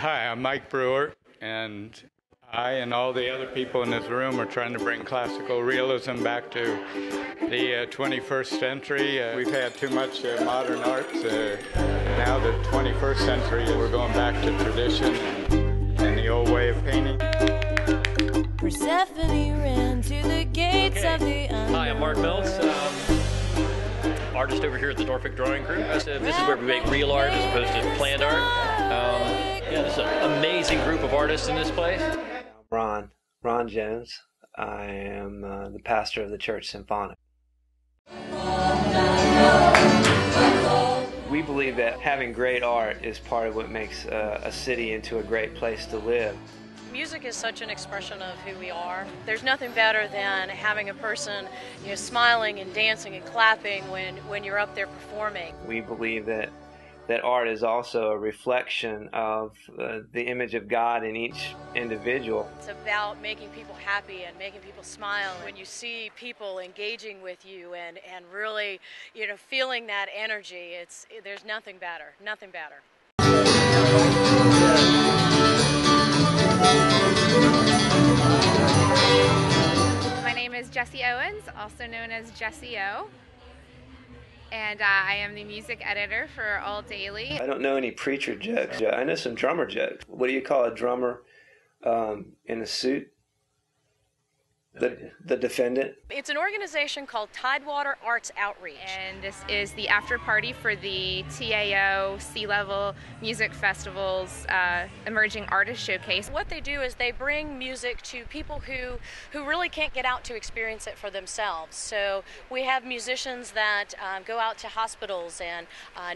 Hi, I'm Mike Brewer, and I and all the other people in this room are trying to bring classical realism back to the 21st century. We've had too much modern art. Now the 21st century, we're going back to tradition and the old way of painting. Persephone ran to the gates of the unknown. Hi, I'm Mark Mills, artist over here at the Norfolk Drawing Group. This is where we make real art as opposed to planned art. Yeah, this is an amazing group of artists in this place. Ron Jones. I am the pastor of the Church Symphonic. We believe that having great art is part of what makes a city into a great place to live. Music is such an expression of who we are. There's nothing better than having a person, smiling and dancing and clapping when you're up there performing. We believe that art is also a reflection of the image of God in each individual. It's about making people happy and making people smile. When you see people engaging with you and really, feeling that energy, there's nothing better, nothing better. My name is Jessie Owens, also known as Jessie O, and I am the music editor for All Daily. I don't know any preacher jokes. I know some drummer jokes. What do you call a drummer in a suit? The defendant? It's an organization called Tidewater Arts Outreach. And this is the after party for the TAO Sea-Level Music Festival's Emerging Artist Showcase. What they do is they bring music to people who really can't get out to experience it for themselves. So we have musicians that go out to hospitals and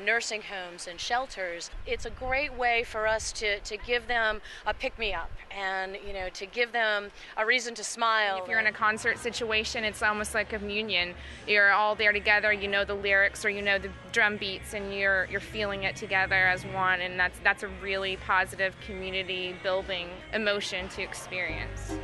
nursing homes and shelters. It's a great way for us to give them a pick-me-up and to give them a reason to smile. If you're in a concert situation, it's almost like a communion. You're all there together, you know the lyrics or you know the drum beats, and you're feeling it together as one, and that's a really positive community building emotion to experience.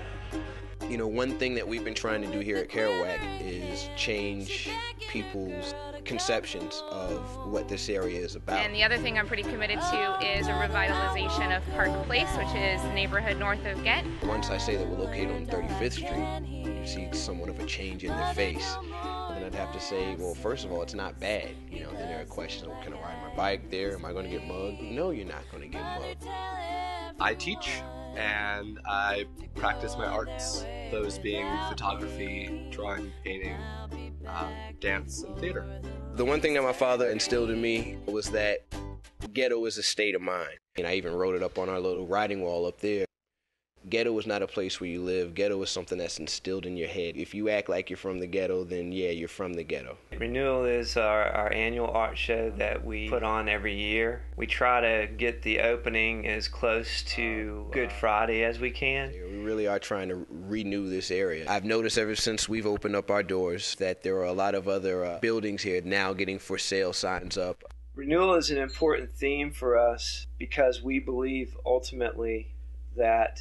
One thing that we've been trying to do here at Kerouac is change people's conceptions of what this area is about. And the other thing I'm pretty committed to is a revitalization of Park Place, which is the neighborhood north of Ghent. Once I say that we're located on 35th Street, you see somewhat of a change in their face. And then I'd have to say, well, first of all, it's not bad. Then there are questions, can I ride my bike there? Am I going to get mugged? No, you're not going to get mugged. I teach and I practice my arts, those being photography, drawing, painting, dance, and theater. The one thing that my father instilled in me was that ghetto is a state of mind. And I even wrote it up on our little writing wall up there. Ghetto is not a place where you live. Ghetto is something that's instilled in your head. If you act like you're from the ghetto, then yeah, you're from the ghetto. Renewal is our annual art show that we put on every year. We try to get the opening as close to Good Friday as we can. We really are trying to renew this area. I've noticed ever since we've opened up our doors that there are a lot of other buildings here now getting for sale signs up. Renewal is an important theme for us because we believe ultimately that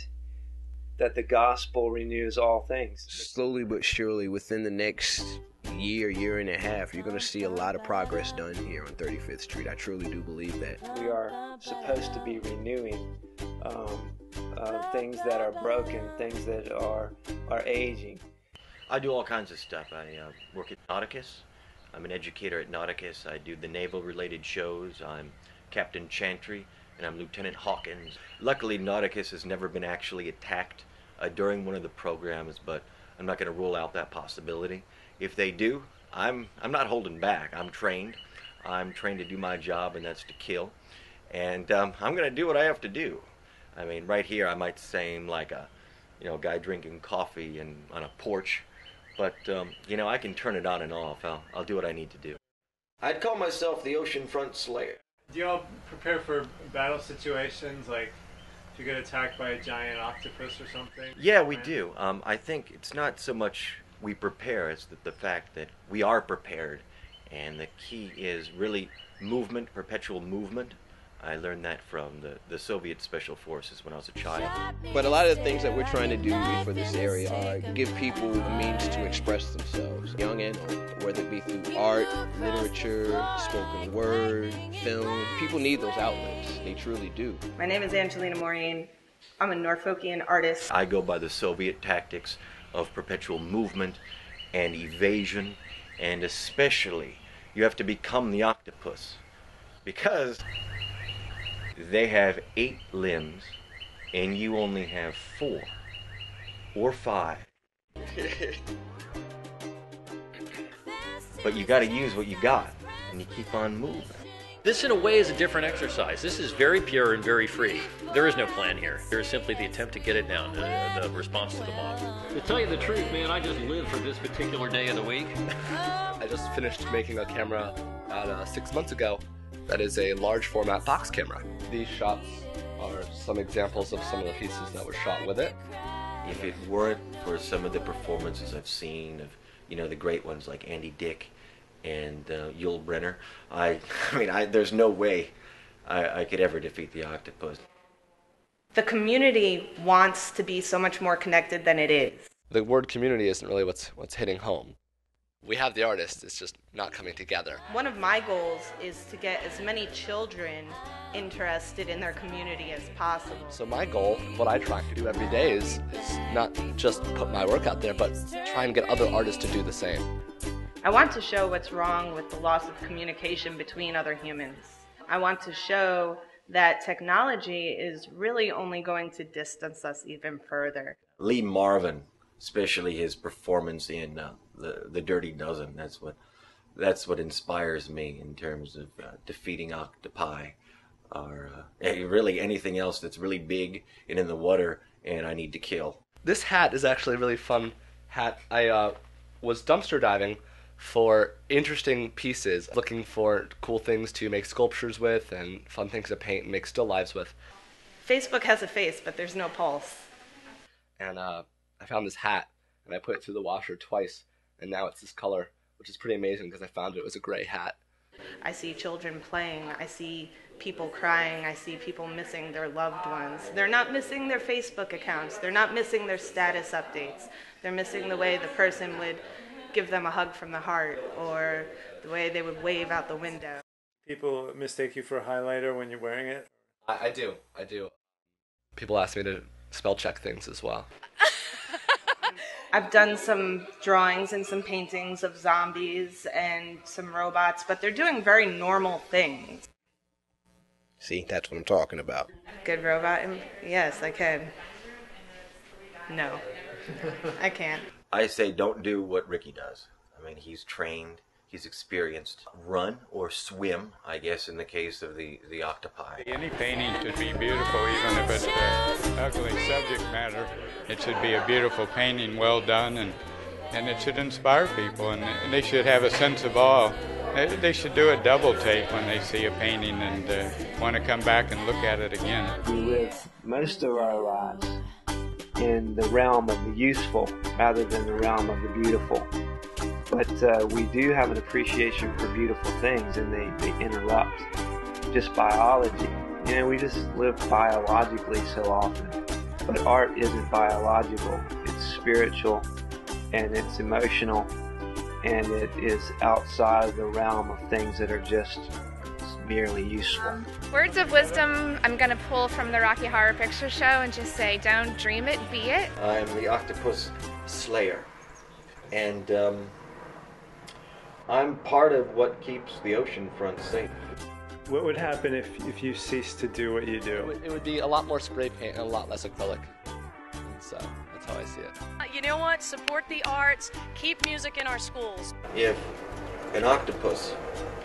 the gospel renews all things. Slowly but surely, within the next year and a half, you're going to see a lot of progress done here on 35th Street. I truly do believe that. We are supposed to be renewing things that are broken, things that are aging. I do all kinds of stuff. I work at Nauticus. I'm an educator at Nauticus. I do the naval-related shows. I'm Captain Chantry, and I'm Lieutenant Hawkins. Luckily, Nauticus has never been actually attacked during one of the programs, but I'm not going to rule out that possibility. If they do, I'm not holding back. I'm trained. I'm trained to do my job, and that's to kill. And I'm going to do what I have to do. I mean, right here, I might seem like a guy drinking coffee and on a porch, but I can turn it on and off. I'll do what I need to do. I'd call myself the oceanfront slayer. Do you all prepare for battle situations, like if you get attacked by a giant octopus or something? Yeah, we do. I think it's not so much we prepare, it's the fact that we are prepared. And the key is really movement, perpetual movement. I learned that from the Soviet Special Forces when I was a child. But a lot of the things that we're trying to do for this area are give people a means to express themselves, young and old, whether it be through art, literature, spoken word, film. People need those outlets. They truly do. My name is Angelina Maureen. I'm a Norfolkian artist. I go by the Soviet tactics of perpetual movement and evasion, and especially you have to become the octopus, because they have 8 limbs and you only have 4 or 5. But you got to use what you got and you keep on moving. This, in a way, is a different exercise. This is very pure and very free. There is no plan here. There is simply the attempt to get it down, the response to the mob. To tell you the truth, man, I just live for this particular day of the week. I just finished making a camera about 6 months ago that is a large format box camera. These shots are some examples of some of the pieces that were shot with it. If it weren't for some of the performances I've seen of, the great ones like Andy Dick and Yul Brynner, there's no way I could ever defeat the octopus. The community wants to be so much more connected than it is. The word community isn't really what's hitting home. We have the artists, it's just not coming together. One of my goals is to get as many children interested in their community as possible. So my goal, what I try to do every day is not just put my work out there, but try and get other artists to do the same. I want to show what's wrong with the loss of communication between other humans. I want to show that technology is really only going to distance us even further. Lee Marvin, especially his performance in the Dirty Dozen, that's what inspires me in terms of defeating octopi, or really anything else that's really big and in the water and I need to kill. This hat is actually a really fun hat. I was dumpster diving for interesting pieces, looking for cool things to make sculptures with and fun things to paint and make still lives with. Facebook has a face, but there's no pulse. And I found this hat, and I put it through the washer twice, and now it's this color, which is pretty amazing because I found it was a gray hat. I see children playing, I see people crying, I see people missing their loved ones. They're not missing their Facebook accounts, they're not missing their status updates. They're missing the way the person would give them a hug from the heart, or the way they would wave out the window. People mistake you for a highlighter when you're wearing it? I do. People ask me to spell check things as well. I've done some drawings and some paintings of zombies and some robots, but they're doing very normal things. See, that's what I'm talking about. Good robot? Yes, I can. No, I can't. I say don't do what Ricky does. He's trained, he's experienced. Run or swim, I guess, in the case of the octopi. Any painting should be beautiful, even if it's an ugly subject matter. It should be a beautiful painting, well done, and it should inspire people, and they should have a sense of awe. They should do a double take when they see a painting and want to come back and look at it again. We live most of our lives in the realm of the useful rather than the realm of the beautiful. But we do have an appreciation for beautiful things, and they interrupt just biology. We just live biologically so often. But art isn't biological. It's spiritual, and it's emotional, and it is outside of the realm of things that are just merely useful. Words of wisdom I'm going to pull from the Rocky Horror Picture Show and just say, don't dream it, be it. I'm the octopus slayer, and I'm part of what keeps the ocean front safe. What would happen if you ceased to do what you do? It would be a lot more spray paint and a lot less acrylic. And so that's how I see it. You know what? Support the arts. Keep music in our schools. If an octopus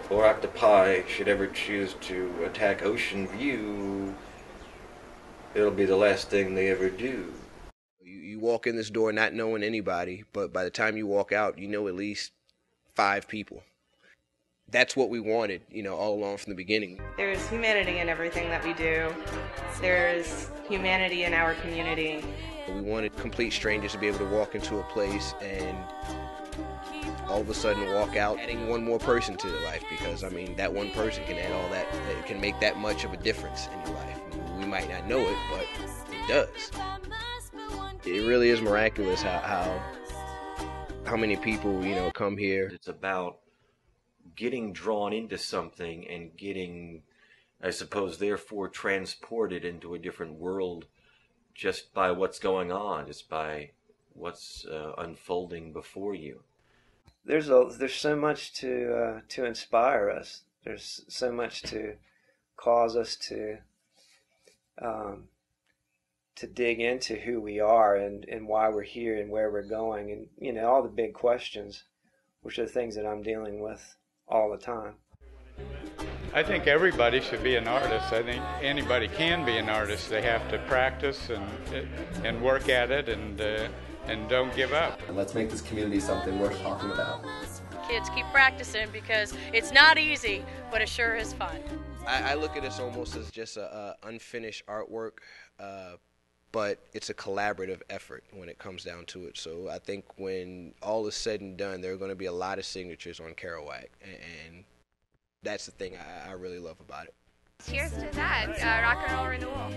or octopi should ever choose to attack Ocean View, it'll be the last thing they ever do. You walk in this door not knowing anybody, but by the time you walk out, you know at least 5 people. That's what we wanted, all along from the beginning. There's humanity in everything that we do. There's humanity in our community. We wanted complete strangers to be able to walk into a place and all of a sudden walk out adding one more person to your life, because I mean that one person can add all that, it can make that much of a difference in your life. We might not know it, but it does. It really is miraculous how many people, you know, come here. It's about getting drawn into something and getting, I suppose, therefore transported into a different world just by what's going on, just by what's unfolding before you. There's so much to inspire us. There's so much to cause us to dig into who we are and why we're here and where we're going, and you know, all the big questions, which are the things that I'm dealing with all the time. I think everybody should be an artist. I think anybody can be an artist. They have to practice and work at it and don't give up. And let's make this community something worth talking about. Kids, keep practicing because it's not easy, but it sure is fun. I look at this almost as just a unfinished artwork, but it's a collaborative effort when it comes down to it. So I think when all is said and done, there are going to be a lot of signatures on Kerouac, and that's the thing I really love about it. Cheers to that. Rock and roll renewal.